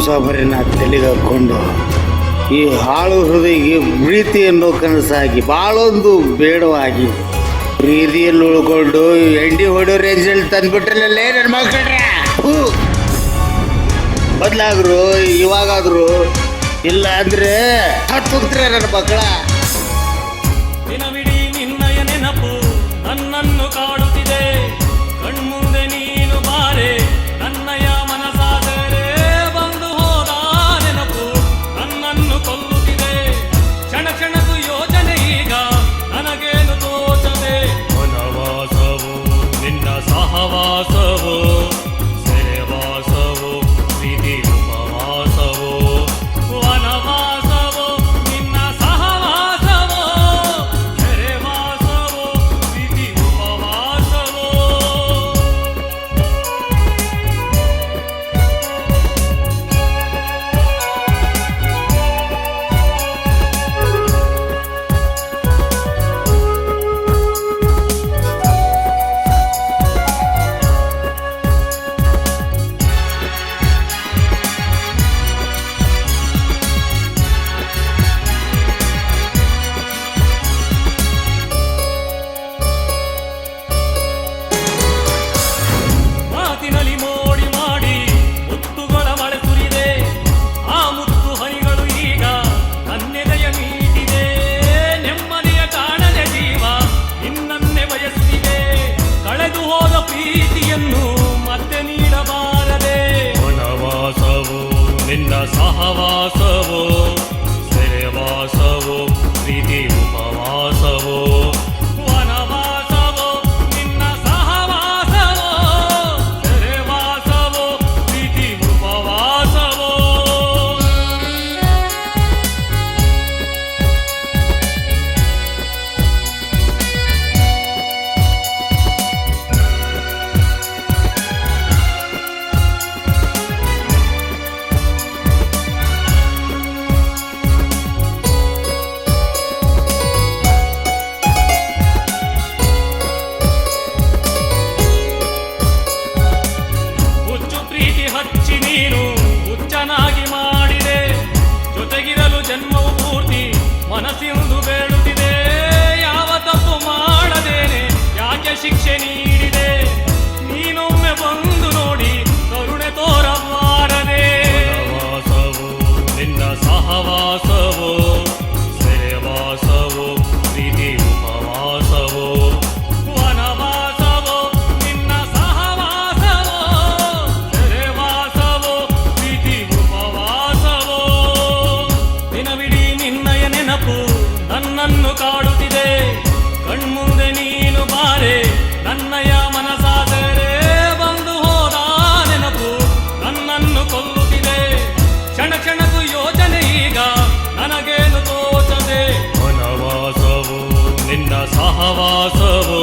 ಸೊಬರಿನ ತಲೆಗೆ ಹಾಕ್ಕೊಂಡು ಈ ಹಾಳು ಹೃದಯಗೆ ಪ್ರೀತಿ ಅನ್ನೋ ಕನಸಾಗಿ ಭಾಳೊಂದು ಬೇಡವಾಗಿ ಪ್ರೀತಿಯಲ್ಲಿ ಉಳ್ಕೊಂಡು ಎಂಡಿ ಹೊಡೋ ರೇಂಜಲ್ಲಿ ತಂದ್ಬಿಟ್ರಲ್ಲೇ ನನ್ನ ಮಕ್ಕಳ್ರೆ. ಬದಲಾದ್ರು ಇವಾಗಾದ್ರು ಇಲ್ಲ ಅಂದ್ರೆ ಹತ್ತು ಹೋಗ್ತಾರೆ ನನ್ನ ಮಕ್ಕಳ. ದಿನವಿಡೀ ನಿನ್ನಯ ನೆನಪು ನನ್ನನ್ನು ಕಾಡುತ್ತಿದೆ, ಕಣ್ಮುಂದೆ ನೀನು ಬಾರೆ ನನ್ನಯ ಮನಸಾದರೆ ಬಂದು ಹೋದ ನೆನಪು ನನ್ನನ್ನು ಕೊಲ್ಲುತ್ತಿದೆ. ಕ್ಷಣ ಕ್ಷಣಕ್ಕೂ ಯೋಚನೆ ಈಗ ನನಗೇನು ತೋಚದೆ. ವನವಾಸವು ನಿನ್ನ ಸಹವಾಸವು, ಸೆರೆವಾಸವು ಪ್ರೀತಿ ಉಪವಾಸವು. ವನವಾಸವು ನಿನ್ನ ಸಹವಾಸವು, ಸೆರೆವಾಸವು ಪ್ರೀತಿ ಉಪವಾಸವು. ಮಾತಿನಲ್ಲಿ ಮೋಡಿ ಮಾಡಿ ಮುತ್ತುಗಳ ಮಳೆ ಸುರಿದೆ, ಆ ಮುತ್ತು ಹನಿಗಳು ಈಗ ನನ್ನೆದೆಯ ಮೀಟಿದೆ. ನೆಮ್ಮದಿಯ ಕಾಣದೆ ಜೀವ ನಿನ್ನನ್ನೇ ಬಯಸಿದೆ, ಕಳೆದು ಹೋದ ಪ್ರೀತಿಯನ್ನು ಮತ್ತೆ ನೀಡಬಾರದೆ. ವನವಾಸವು ನಿನ್ನ ಸಹವಾಸವು, ಸೆರೆವಾಸವು ಪ್ರೀತಿ ಉಪವಾಸವು. ವನವಾಸವು ನಿನ್ನ ಸಹವಾಸವು, ಸೆರೆವಾಸವು ಪ್ರೀತಿ ಉಪವಾಸವು. ಹುಚ್ಚು ಪ್ರೀತಿ ಹಚ್ಚಿ ನೀನು ಹುಚ್ಚನಾಗಿ ಮಾಡಿದೆ, ಜೊತೆಗಿರಲು ಜನ್ಮವು ಪೂರ್ತಿ ಮನಸ್ಸಿಂದು ಬೇಡುತ್ತಿದೆ. ಯಾವ ತಪ್ಪು ಮಾಡದೇನೆ ಯಾಕೆ ಶಿಕ್ಷೆ ನೀಡಿದೆ, ನೀನೊಮ್ಮೆ ಬಂದು ನೋಡಿ ಕರುಣೆ ತೋರಬಾರದೆ. ವನವಾಸವು ನಿನ್ನ ಸಹವಾಸವು, ಸೆರೆವಾಸವು ಪ್ರೀತಿ ಉಪವಾಸವು. ವನವಾಸವು ನಿನ್ನ ಸಹವಾಸವು, ಸೆರೆವಾಸವು ಪ್ರೀತಿ ಉಪವಾಸವು. ದಿನವಿಡೀ ನಿನ್ನಯ ನೆನಪು ನನ್ನನ್ನು ಕಾಡುತ್ತಿದೆ, ಕಣ್ಮುಂದೆ ನೀನು ಬಾರೆ ನನ್ನಯ ಮನಸಾದರೆ ಬಂದು ಹೋದ ನೆನಪು ನನ್ನನ್ನು ಕೊಲ್ಲುತ್ತಿದೆ. ಕ್ಷಣ ಕ್ಷಣಕ್ಕೂ ಯೋಚನೆ ಈಗ ನನಗೇನು ತೋಚದೆ. ವನವಾಸವು ನಿನ್ನ ಸಹವಾಸವು,